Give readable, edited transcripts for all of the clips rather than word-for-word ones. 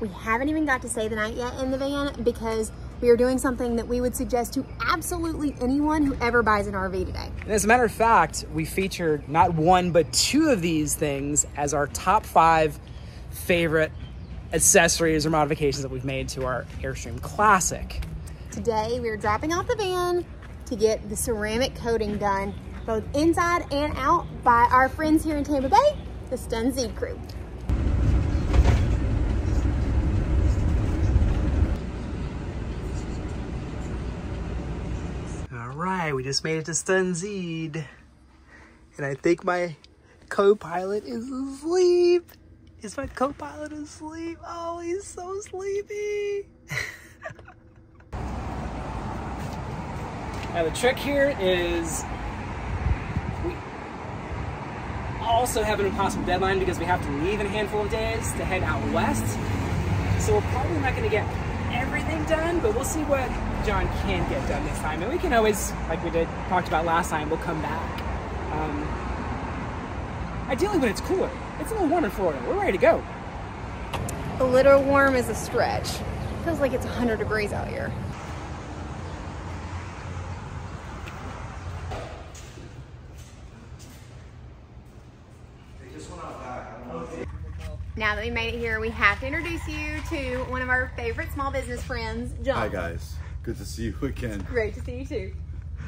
We haven't even got to stay the night yet in the van because we are doing something that we would suggest to absolutely anyone who ever buys an RV today. And as a matter of fact, we featured not one, but two of these things as our top 5 favorite accessories or modifications that we've made to our Airstream Classic. Today, we're dropping off the van to get the ceramic coating done, both inside and out, by our friends here in Tampa Bay, the Stun Seed crew. All right, we just made it to Stunseed. And I think my co-pilot is asleep. Is my co-pilot asleep? Oh, he's so sleepy. Now the trick here is we also have an impossible deadline because we have to leave in a handful of days to head out west. So we're probably not gonna get everything done, but we'll see what John can get done this time. And we can always, like we talked about last time, we'll come back. Ideally when it's cooler. It's a little warm in Florida. We're ready to go. A little warm is a stretch. Feels like it's 100 degrees out here. Now that we made it here, we have to introduce you to one of our favorite small business friends, John. Hi guys, good to see you again. Great to see you too.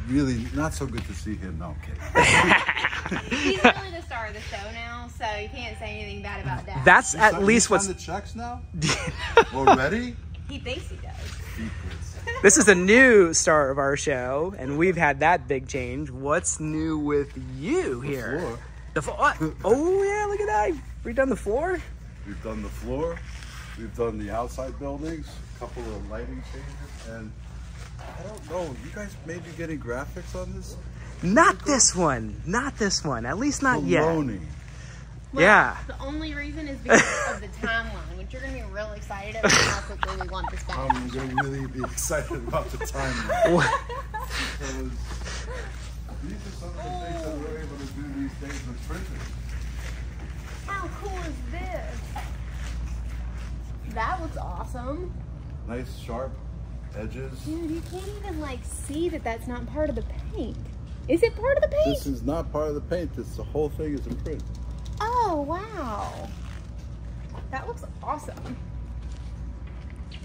Really not so good to see him, no, okay. He's really the star of the show now, so you can't say anything bad about that. That's at least what's... on the checks now? Already? He thinks he does. This is the new star of our show, and we've had that big change. What's new with you here? Floor. The floor. Oh yeah, look at that. We've done the floor. We've done the floor. We've done the outside buildings, a couple of lighting changes, and I don't know, you guys maybe getting graphics on this? Not this one. Not this one. At least not Baloney. yet. Well, yeah. The only reason is because of the timeline, which you're going to be real excited about how quickly we want this back. I'm going to really be excited about the timeline. Because these are some of the things that we're able to do these days with printing. How cool is this? That looks awesome. Nice sharp edges. Dude, you can't even like see that that's not part of the paint. Is it part of the paint? This is not part of the paint. The whole thing is in print. Oh, wow. That looks awesome.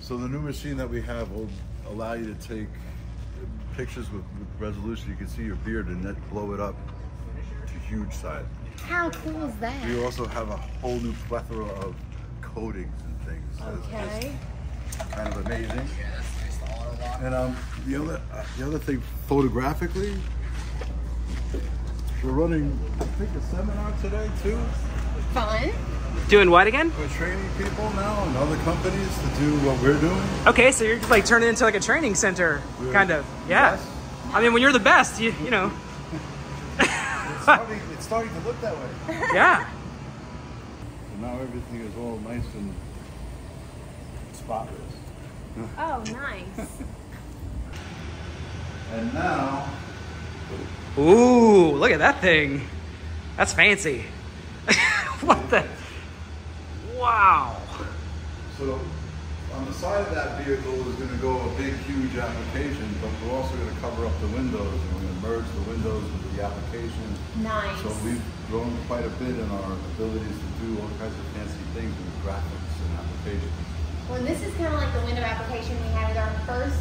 So the new machine that we have will allow you to take pictures with resolution. You can see your beard and then blow it up to huge size. How cool is that? We also have a whole new plethora of coatings and things. Okay. It's kind of amazing. And the other thing, photographically, we're running, I think, a seminar today too. Fun. Doing what again? We're training people now and other companies to do what we're doing. Okay, so you're like turning into like a training center, kind of. Yeah. Yes. I mean, when you're the best, you know. It's starting to look that way. Yeah. So now everything is all nice and spotless. Oh, nice. And now, Ooh, look at that thing. That's fancy. What the? Wow. so on the side of that vehicle is going to go a big, huge application, but we're also going to cover up the windows and we're going to merge the windows with the application. Nice. So we've grown quite a bit in our abilities to do all kinds of fancy things with graphics and applications. Well, and this is kind of like the window application we had with our first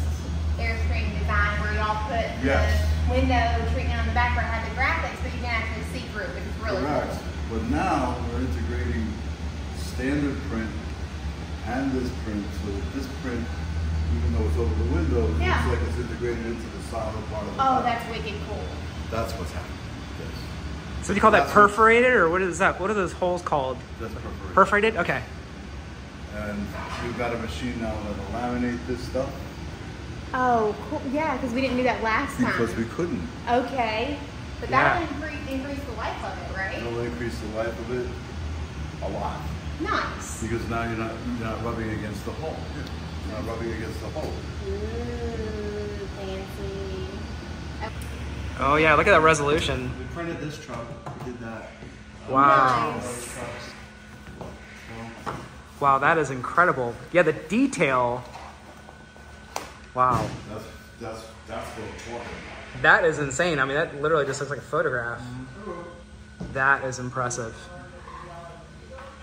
Airstream design, where y'all put Yes. the window treatment on the background, had the graphics, but you can actually see through it, which is really Correct. cool. But now we're integrating standard print and this print, so that this print, even though it's over the window, it Yeah. looks like it's integrated into the solid part of the Oh, top. that's wicked cool. That's what's happening. Yes. So do you call that That's what- perforated, or what is that? What are those holes called? That's perforated. Perforated? Okay. And we've got a machine now that'll laminate this stuff Oh, cool. Yeah, because we didn't do that last time. because we couldn't. Okay. But Yeah. that'll increase the life of it, right? It'll increase the life of it a lot Nice. because now you're not rubbing against the hole. You're not rubbing against the hole. Ooh, fancy. Oh yeah, look at that resolution. We printed this truck. We did that. Wow. Nice. Wow, that is incredible. Yeah, the detail. Wow. That's what I'm talking about. That is insane. I mean, that literally just looks like a photograph. That is impressive.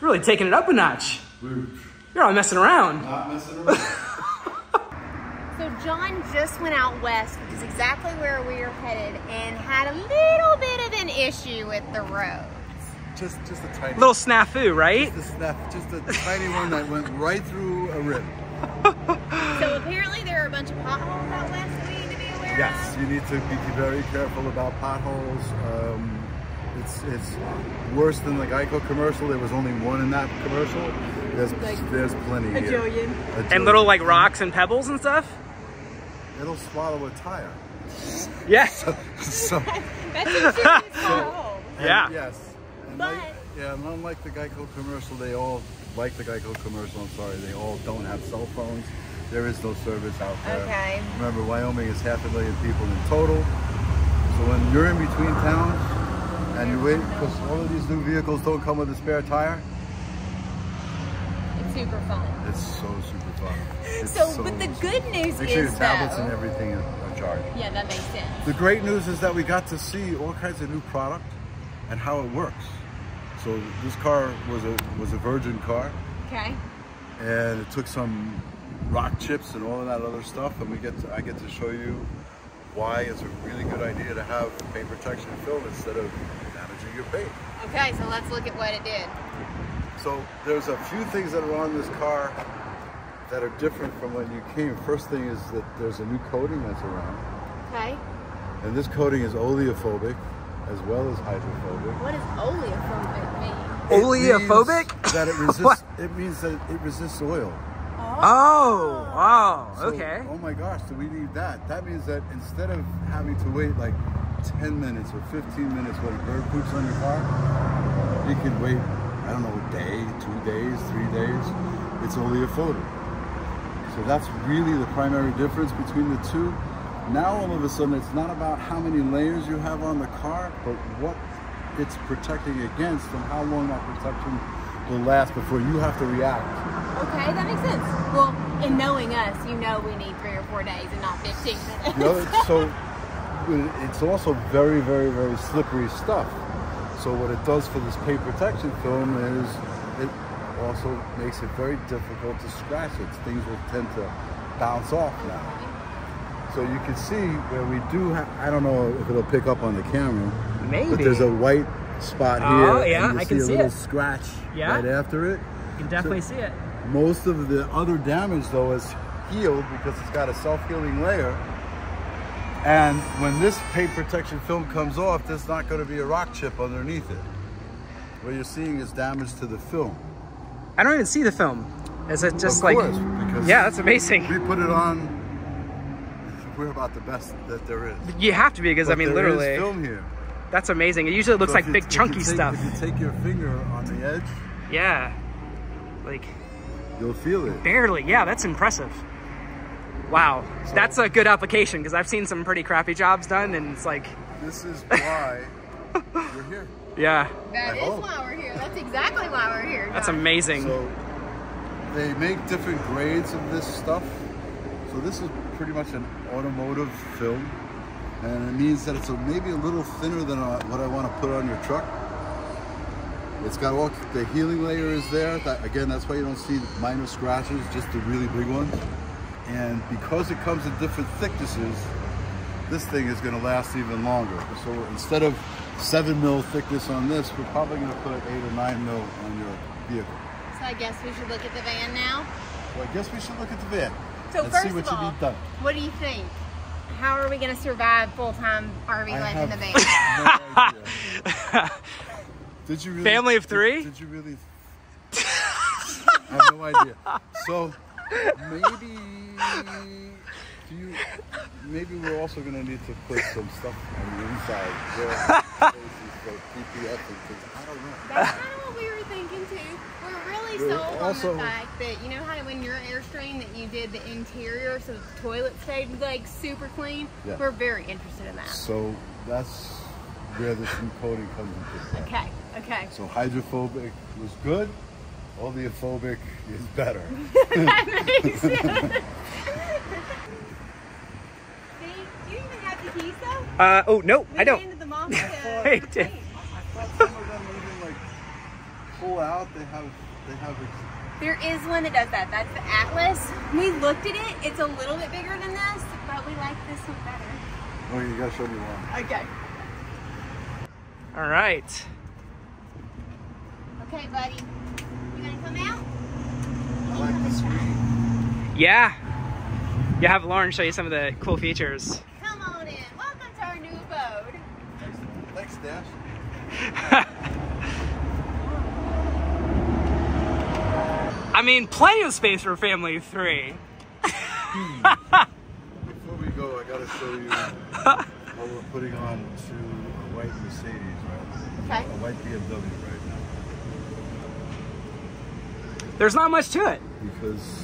Really taking it up a notch. You're not messing around. Not messing around. So John just went out west, which is exactly where we are headed, and had a little bit of an issue with the roads. Just a tiny Little snafu, right? just a tiny one that went right through a rib. So apparently there are a bunch of potholes out west that we need to be aware Yes, of. you need to be very careful about potholes. It's worse than the Geico commercial. There was only one in that commercial. There's plenty here. And little like rocks and pebbles and stuff? It'll swallow a tire. Yeah. So That's a serious pothole. Yeah. Yes. And But and unlike the Geico commercial, they all, like the Geico commercial, I'm sorry, they all don't have cell phones. There is no service out there. Okay. Remember, Wyoming is 500,000 people in total. So when you're in between towns and you wait, because all of these new vehicles don't come with a spare tire. it's super fun. It's so super fun. But the good news Make sure is your tablets though, and everything are charged. yeah, that makes sense. The great news is that we got to see all kinds of new product and how it works. So this car was a virgin car, Okay. and it took some rock chips and all of that other stuff, and I get to show you why it's a really good idea to have paint protection film instead of damaging your paint. Okay, so let's look at what it did. So there's a few things that are on this car that are different from when you came. First thing is that there's a new coating that's around. Okay. And this coating is oleophobic as well as hydrophobic. What does oleophobic mean? Oleophobic? It means that it resists, it means that it resists oil. Oh, wow, So, okay. oh my gosh, do we need that? That means that instead of having to wait like 10 minutes or 15 minutes when a bird poops on your car, you can wait, I don't know, a day, 2 days, 3 days. It's oleophobic. So that's really the primary difference between the two. Now all of a sudden it's not about how many layers you have on the car, but what it's protecting against and how long that protection will last before you have to react. Okay, that makes sense. Well, in knowing us, you know we need 3 or 4 days and not 15 minutes. The other, so it's also very, very, very slippery stuff. So what it does for this paint protection film is it also makes it very difficult to scratch it. Things will tend to bounce off now. So you can see where we do have, I don't know if it'll pick up on the camera, Maybe. but there's a white spot here. Oh, yeah, and you I can see a little it. scratch Yeah. right after it. You can definitely see it. Most of the other damage though is healed because it's got a self-healing layer. And when this paint protection film comes off, there's not going to be a rock chip underneath it. What you're seeing is damage to the film. I don't even see the film. Is it just Of like, course, because yeah, that's amazing. we put it on, we're about the best that there is. You have to be, because I But mean, there literally, is film here. that's amazing. It usually looks So like if big you chunky take- stuff. If you take your finger on the edge, Yeah, like you'll feel it. barely. Yeah, that's impressive. Wow, that's a good application, because I've seen some pretty crappy jobs done, and it's like, This is why you're here. yeah, That I is hope. why we're here. That's exactly why we're here. that's John. amazing. So they make different grades of this stuff. So this is pretty much an automotive film, and it means that it's maybe a little thinner than what I want to put on your truck. It's got all the healing layer is there. Again, that's why you don't see minor scratches, just the really big ones. And because it comes in different thicknesses, this thing is going to last even longer. So instead of 7 mil thickness on this, we're probably going to put 8 or 9 mil on your vehicle. So I guess we should look at the van now. So I guess we should look at the van. So and first see what of all, you need done. what do you think? How are we going to survive full-time RV I life in the have van? no idea. Did you really? Family of 3? Did you really? I have no idea. So maybe we're also going to need to put some stuff on the inside. For PPF and things. I don't know. That's kind of what we were thinking too. We're really We're sold also- on the fact that, you know how when you're Airstream that you did the interior so the toilet stayed like super clean? Yeah. We're very interested in that. So that's where this new coating comes into play. Okay, okay. So hydrophobic was good. oleophobic is better. That makes sense. Do you even have the keys though? Oh, no, I don't. Into the mom Wait. I thought some of them even like pull out. They have There is one that does that. That's the Atlas. We looked at it. It's a little bit bigger than this, but we like this one better. Oh, you gotta show me one. Okay. All right. Okay, buddy. You gonna come out? I like the screen. Yeah. You have Lauren show you some of the cool features. Come on in. Welcome to our new abode. Thanks, Dash. I mean, plenty of space for a family of 3. Before we go, I gotta show you what we're putting on to a white Mercedes, right? Okay. A white BMW right now. There's not much to it. Because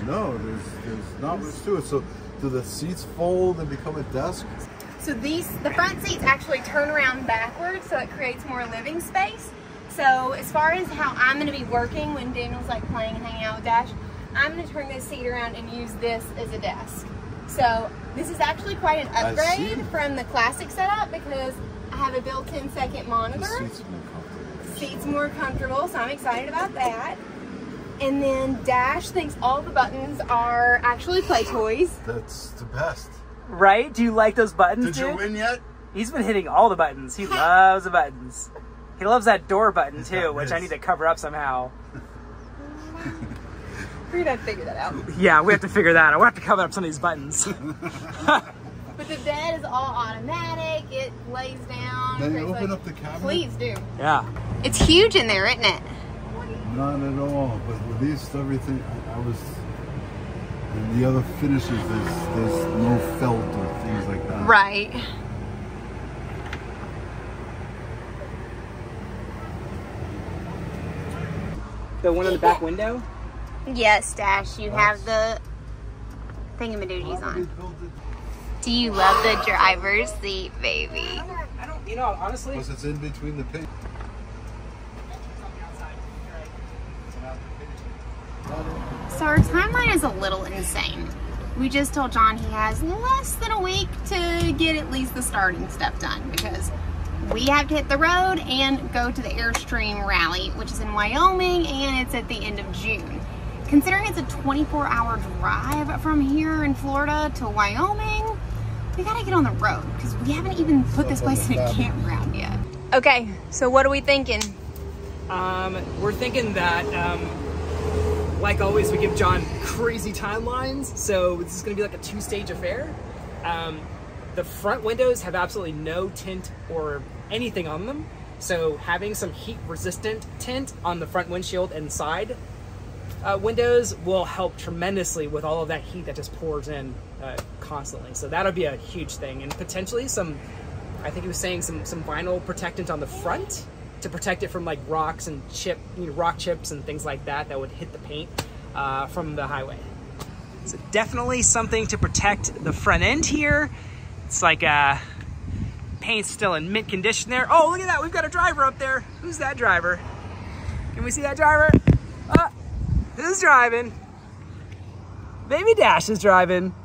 no, there's not much to it. So do the seats fold and become a desk? So the front seats actually turn around backwards, so it creates more living space. So as far as how I'm going to be working when Daniel's like playing and hanging out with Dash, I'm going to turn this seat around and use this as a desk. So this is actually quite an upgrade from the classic setup because I have a built-in second monitor. The seat's more comfortable. Seat's more comfortable, so I'm excited about that. And then Dash thinks all the buttons are actually play toys. That's the best. Right? Do you like those buttons, Did you win yet? He's been hitting all the buttons. He loves the buttons. He loves that door button too, which I need to cover up somehow. We're gonna have to figure that out. Yeah, we have to figure that out. We'll have to cover up some of these buttons. But the bed is all automatic. It lays down. Then you open up the cabinet? Please do. Yeah. It's huge in there, isn't it? Not at all. But with these, everything, I was... And the other finishes, there's no felt or things like that. Right. The one on the back window? Yes, Dash, you have the thingamadoogies on. Do you love the driver's seat, baby? I don't, you know, honestly. Plus it's in between the paint. So our timeline is a little insane. We just told John he has less than a week to get at least the starting stuff done because we have to hit the road and go to the Airstream rally, which is in Wyoming, and it's at the end of June. Considering it's a 24-hour drive from here in Florida to Wyoming, we gotta get on the road because we haven't even put this place in a campground yet. Okay, so what are we thinking? We're thinking that, like always, we give John crazy timelines, so this is gonna be like a 2-stage affair. The front windows have absolutely no tint or anything on them, so having some heat-resistant tint on the front windshield and side windows will help tremendously with all of that heat that just pours in constantly. So that'll be a huge thing, and potentially some, I think he was saying some vinyl protectant on the front to protect it from like rocks and rock chips and things like that that would hit the paint from the highway. So definitely something to protect the front end here. It's like paint's still in mint condition there. Oh, look at that, we've got a driver up there. Who's that driver? Can we see that driver? Who's driving? Baby Dash is driving.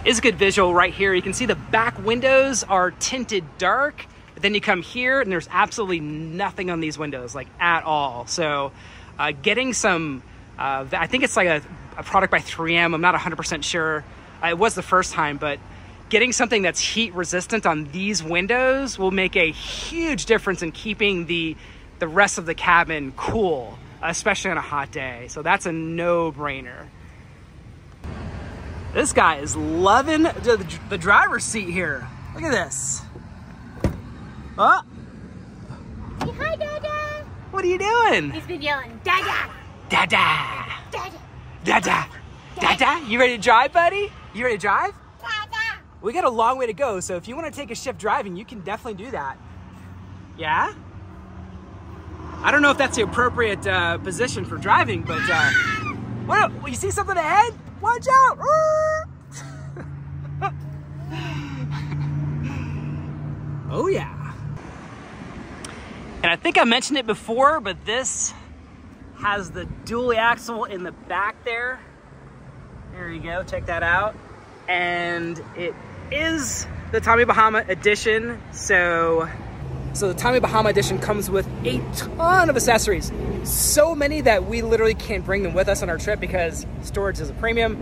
It's a good visual right here. You can see the back windows are tinted dark, but then you come here and there's absolutely nothing on these windows, like at all. So getting some, I think it's like a product by 3M, I'm not 100% sure. It was the first time, but getting something that's heat resistant on these windows will make a huge difference in keeping the rest of the cabin cool, especially on a hot day. So that's a no-brainer. This guy is loving the driver's seat here. Look at this. Oh. Say hi, Dada. What are you doing? He's been yelling, Dada. Dada. Dada. Dada. Dada. You ready to drive, buddy? You ready to drive? Dada. We got a long way to go, so if you want to take a shift driving, you can definitely do that. Yeah? I don't know if that's the appropriate position for driving, but what? You see something ahead? Watch out! Oh yeah. And I think I mentioned it before, but this has the dually axle in the back there. There you go, check that out. And it is the Tommy Bahama edition. So the Tommy Bahama edition comes with a ton of accessories. So many that we literally can't bring them with us on our trip because storage is a premium.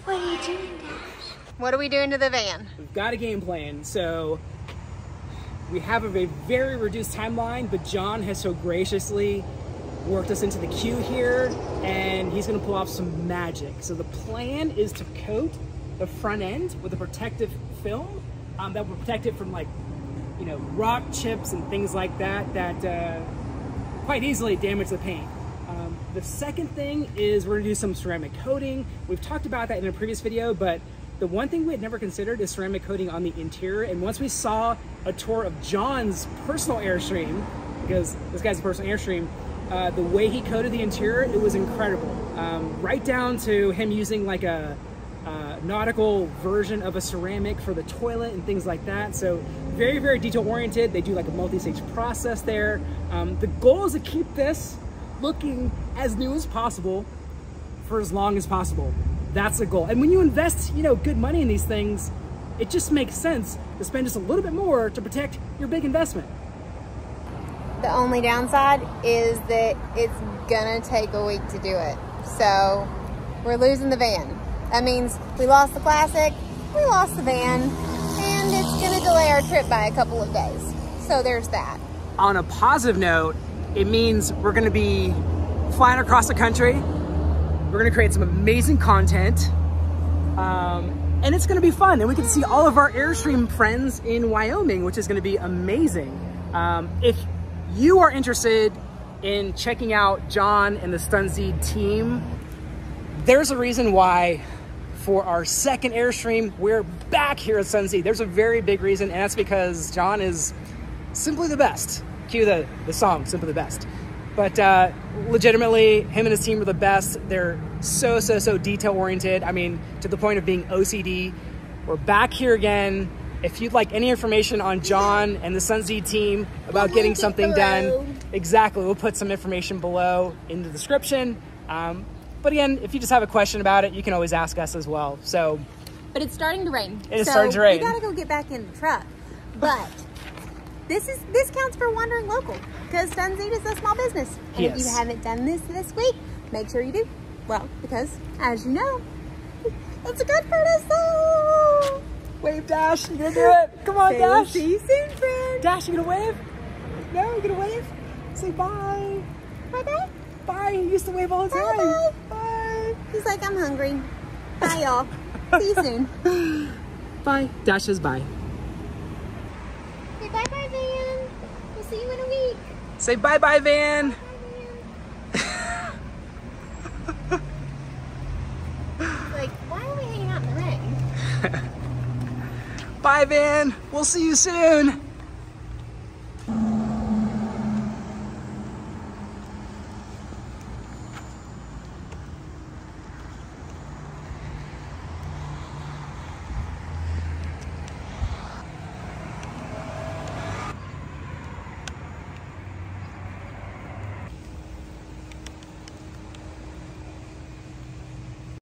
What are you doing, Dash? What are we doing to the van? We've got a game plan. So we have a very reduced timeline, but John has so graciously worked us into the queue here, and he's gonna pull off some magic. So the plan is to coat the front end with a protective film that will protect it from, like, you know, rock chips and things like that that quite easily damage the paint. The second thing is we're gonna do some ceramic coating. We've talked about that in a previous video, but the one thing we had never considered is ceramic coating on the interior. And once we saw a tour of John's personal Airstream, because this guy's a personal Airstream, the way he coated the interior, it was incredible. Right down to him using like a nautical version of a ceramic for the toilet and things like that. So very detail oriented. They do like a multi-stage process there. The goal is to keep this looking as new as possible for as long as possible. That's the goal. And when you invest, you know, good money in these things, it just makes sense to spend just a little bit more to protect your big investment. The only downside is that it's gonna take a week to do it. So we're losing the van. That means we lost the Classic, we lost the van, and it's gonna delay our trip by a couple of days. So there's that. On a positive note, it means we're gonna be flying across the country. We're gonna create some amazing content. And it's gonna be fun. And we can see all of our Airstream friends in Wyoming, which is gonna be amazing. If you are interested in checking out John and the Stunseed team, there's a reason why for our second Airstream, we're back here at Stunseed. There's a very big reason, and that's because John is simply the best. Cue the song, Simply the Best. But legitimately, him and his team are the best. They're so detail oriented. I mean, to the point of being OCD. We're back here again. If you'd like any information on John and the Stunseed team about getting something done, exactly, we'll put some information below in the description. But again, if you just have a question about it, you can always ask us as well. So, but it's starting to rain. It is starting to rain. We gotta go get back in the truck. But this counts for Wanderlocal because Stunseed is a small business. And if you haven't done this week, make sure you do. Well, because as you know, it's good for us. So wave, Dash. You gonna do it? Come on, Dash. See you soon, friend. Dash, you gonna wave? No, you gonna wave? Say bye. Bye-bye. Bye. You used to wave all the time. Bye. Bye. He's like, I'm hungry. Bye, y'all. See you soon. Bye. Dash says bye. Say bye-bye, Van. We'll see you in a week. Say bye-bye, Van. Like, why are we hanging out in the rain? Bye, Van. We'll see you soon.